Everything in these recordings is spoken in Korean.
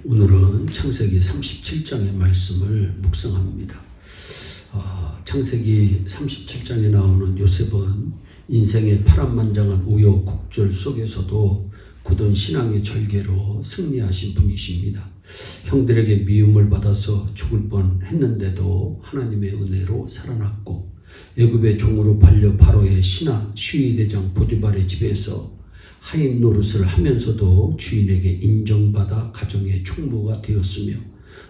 오늘은 창세기 37장의 말씀을 묵상합니다. 창세기 37장에 나오는 요셉은 인생의 파란만장한 우여곡절 속에서도 굳은 신앙의 절개로 승리하신 분이십니다. 형들에게 미움을 받아서 죽을 뻔했는데도 하나님의 은혜로 살아났고, 애굽의 종으로 팔려 바로의 신하 시위대장 보디발의 집에서 하인 노릇을 하면서도 주인에게 인정받아 가정의 총무가 되었으며,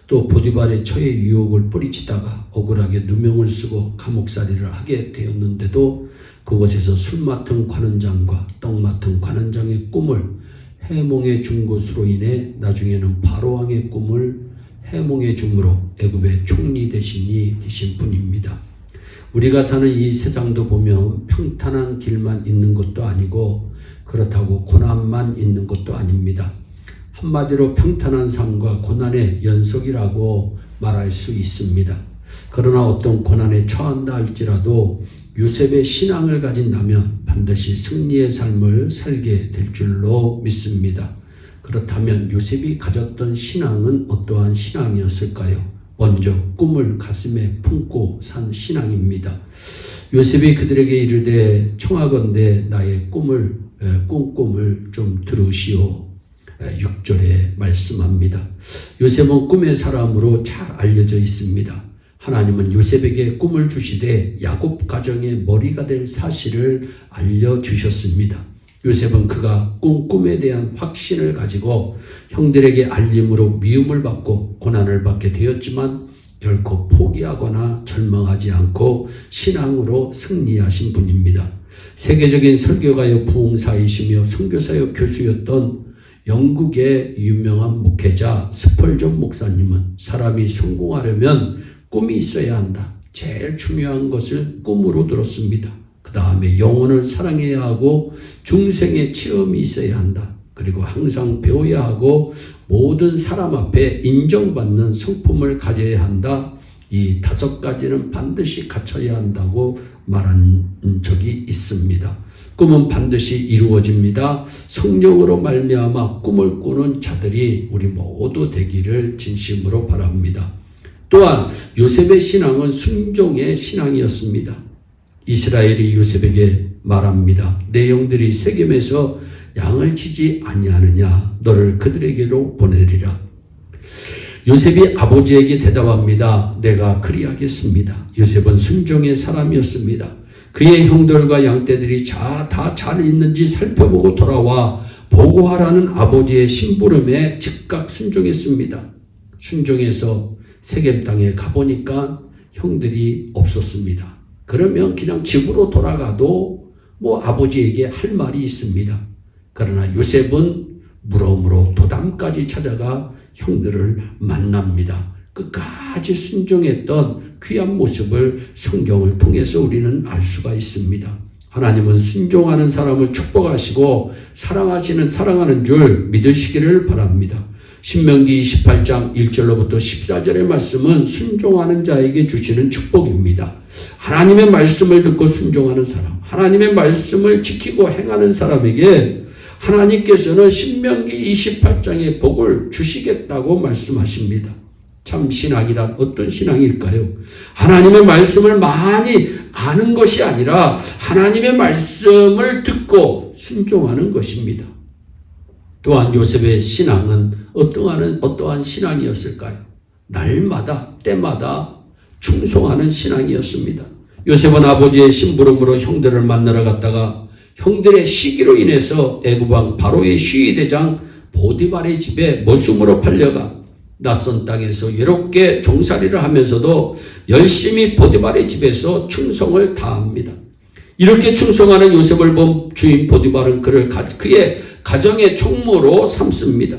또 보디발의 처의 유혹을 뿌리치다가 억울하게 누명을 쓰고 감옥살이를 하게 되었는데도 그곳에서 술 맡은 관원장과 떡 맡은 관원장의 꿈을 해몽해 준 것으로 인해 나중에는 바로왕의 꿈을 해몽해 줌으로 애굽의 총리 되신 분입니다. 우리가 사는 이 세상도 보면 평탄한 길만 있는 것도 아니고 그렇다고 고난만 있는 것도 아닙니다. 한마디로 평탄한 삶과 고난의 연속이라고 말할 수 있습니다. 그러나 어떤 고난에 처한다 할지라도 요셉의 신앙을 가진다면 반드시 승리의 삶을 살게 될 줄로 믿습니다. 그렇다면 요셉이 가졌던 신앙은 어떠한 신앙이었을까요? 먼저 꿈을 가슴에 품고 산 신앙입니다. 요셉이 그들에게 이르되 청하건대 나의 꿈을 좀 들으시오. 6절에 말씀합니다. 요셉은 꿈의 사람으로 잘 알려져 있습니다. 하나님은 요셉에게 꿈을 주시되 야곱 가정의 머리가 될 사실을 알려주셨습니다. 요셉은 그가 꿈에 대한 확신을 가지고 형들에게 알림으로 미움을 받고 고난을 받게 되었지만 결코 포기하거나 절망하지 않고 신앙으로 승리하신 분입니다. 세계적인 설교가요 부흥사이시며 선교사요 교수였던 영국의 유명한 목회자 스펄전 목사님은 사람이 성공하려면 꿈이 있어야 한다. 제일 중요한 것을 꿈으로 들었습니다. 그 다음에 영혼을 사랑해야 하고 중생의 체험이 있어야 한다. 그리고 항상 배워야 하고 모든 사람 앞에 인정받는 성품을 가져야 한다. 이 5가지는 반드시 갖춰야 한다고 말한 적이 있습니다. 꿈은 반드시 이루어집니다. 성령으로 말미암아 꿈을 꾸는 자들이 우리 모두 되기를 진심으로 바랍니다. 또한 요셉의 신앙은 순종의 신앙이었습니다. 이스라엘이 요셉에게 말합니다. 내 형들이 세겜에서 양을 치지 아니하느냐, 너를 그들에게로 보내리라. 요셉이 아버지에게 대답합니다. 내가 그리하겠습니다. 요셉은 순종의 사람이었습니다. 그의 형들과 양떼들이 다 잘 있는지 살펴보고 돌아와 보고하라는 아버지의 심부름에 즉각 순종했습니다. 순종해서 세겜 땅에 가보니까 형들이 없었습니다. 그러면 그냥 집으로 돌아가도 아버지에게 할 말이 있습니다. 그러나 요셉은 물어물어 도담까지 찾아가 형들을 만납니다. 끝까지 순종했던 귀한 모습을 성경을 통해서 우리는 알 수가 있습니다. 하나님은 순종하는 사람을 축복하시고 사랑하는 줄 믿으시기를 바랍니다. 신명기 28장 1절로부터 14절의 말씀은 순종하는 자에게 주시는 축복입니다. 하나님의 말씀을 듣고 순종하는 사람, 하나님의 말씀을 지키고 행하는 사람에게 하나님께서는 신명기 28장의 복을 주시겠다고 말씀하십니다. 참 신앙이란 어떤 신앙일까요? 하나님의 말씀을 많이 아는 것이 아니라 하나님의 말씀을 듣고 순종하는 것입니다. 또한 요셉의 신앙은 어떠한 신앙이었을까요? 날마다 때마다 충성하는 신앙이었습니다. 요셉은 아버지의 심부름으로 형들을 만나러 갔다가 형들의 시기로 인해서 애굽왕 바로의 시위대장 보디발의 집에 머슴으로 팔려가 낯선 땅에서 외롭게 종살이를 하면서도 열심히 보디발의 집에서 충성을 다합니다. 이렇게 충성하는 요셉을 본 주인 보디발은 그를 그의 가정의 총무로 삼습니다.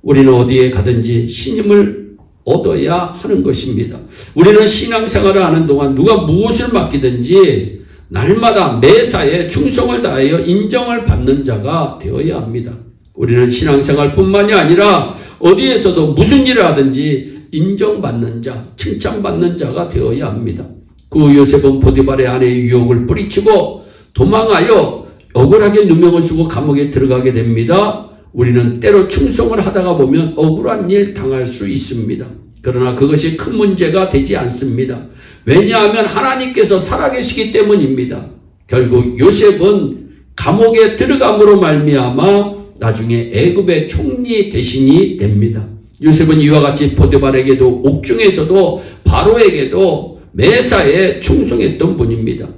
우리는 어디에 가든지 신임을 얻어야 하는 것입니다. 우리는 신앙생활을 하는 동안 누가 무엇을 맡기든지 날마다 매사에 충성을 다하여 인정을 받는 자가 되어야 합니다. 우리는 신앙생활뿐만이 아니라 어디에서도 무슨 일을 하든지 인정받는 자, 칭찬받는 자가 되어야 합니다. 그 요셉은 보디발의 아내의 유혹을 뿌리치고 도망하여 억울하게 누명을 쓰고 감옥에 들어가게 됩니다. 우리는 때로 충성을 하다가 보면 억울한 일 당할 수 있습니다. 그러나 그것이 큰 문제가 되지 않습니다. 왜냐하면 하나님께서 살아계시기 때문입니다. 결국 요셉은 감옥에 들어감으로 말미암아 나중에 애굽의 총리 대신이 됩니다. 요셉은 이와 같이 보디발에게도 옥중에서도 바로에게도 매사에 충성했던 분입니다.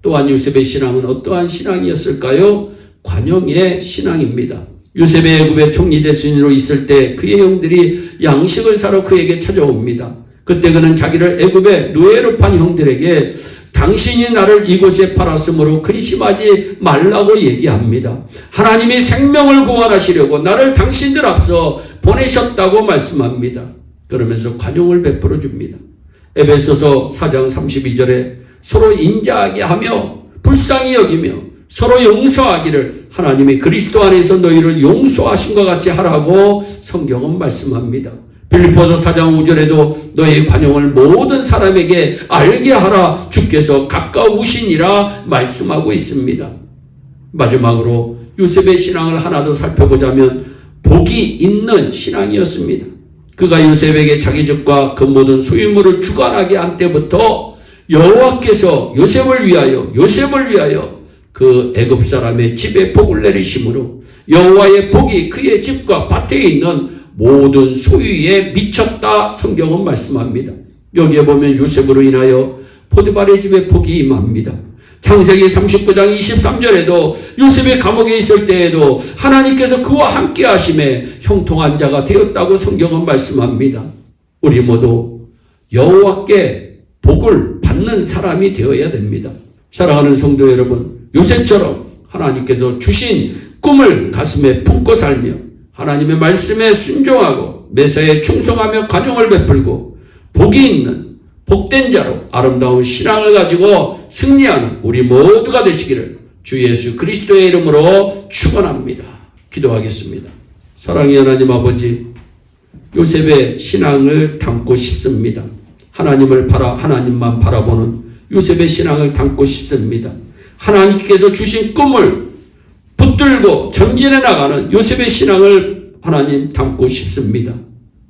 또한 요셉의 신앙은 어떠한 신앙이었을까요? 관용의 신앙입니다. 요셉의 애굽의 총리 대신으로 있을 때 그의 형들이 양식을 사러 그에게 찾아옵니다. 그때 그는 자기를 애굽의 노예로 판 형들에게 당신이 나를 이곳에 팔았으므로 근심하지 말라고 얘기합니다. 하나님이 생명을 구원하시려고 나를 당신들 앞서 보내셨다고 말씀합니다. 그러면서 관용을 베풀어 줍니다. 에베소서 4장 32절에 서로 인자하게 하며 불쌍히 여기며 서로 용서하기를 하나님이 그리스도 안에서 너희를 용서하신 것 같이 하라고 성경은 말씀합니다. 빌립보서 4장 5절에도 너희 관용을 모든 사람에게 알게 하라 주께서 가까우시니라 말씀하고 있습니다. 마지막으로 요셉의 신앙을 하나 더 살펴보자면 복이 있는 신앙이었습니다. 그가 요셉에게 자기 집과 그 모든 소유물을 주관하게 한 때부터 여호와께서 요셉을 위하여 그 애굽 사람의 집에 복을 내리심으로 여호와의 복이 그의 집과 밭에 있는 모든 소유에 미쳤다 성경은 말씀합니다. 여기에 보면 요셉으로 인하여 포디발의 집에 복이 임합니다. 창세기 39장 23절에도 요셉의 감옥에 있을 때에도 하나님께서 그와 함께 하심에 형통한 자가 되었다고 성경은 말씀합니다. 우리 모두 여호와께 복을 받는 사람이 되어야 됩니다. 사랑하는 성도 여러분, 요셉처럼 하나님께서 주신 꿈을 가슴에 품고 살며 하나님의 말씀에 순종하고 매사에 충성하며 관용을 베풀고 복이 있는 복된 자로 아름다운 신앙을 가지고 승리하는 우리 모두가 되시기를 주 예수 그리스도의 이름으로 축원합니다. 기도하겠습니다. 사랑의 하나님 아버지, 요셉의 신앙을 담고 싶습니다. 하나님만 바라보는 요셉의 신앙을 담고 싶습니다. 하나님께서 주신 꿈을 붙들고 전진해 나가는 요셉의 신앙을 하나님 담고 싶습니다.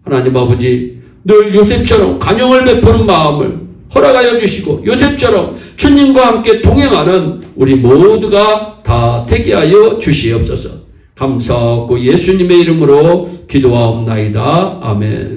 하나님 아버지, 늘 요셉처럼 관용을 베푸는 마음을 허락하여 주시고 요셉처럼 주님과 함께 동행하는 우리 모두가 다 되게 하여 주시옵소서. 감사하고 예수님의 이름으로 기도하옵나이다. 아멘.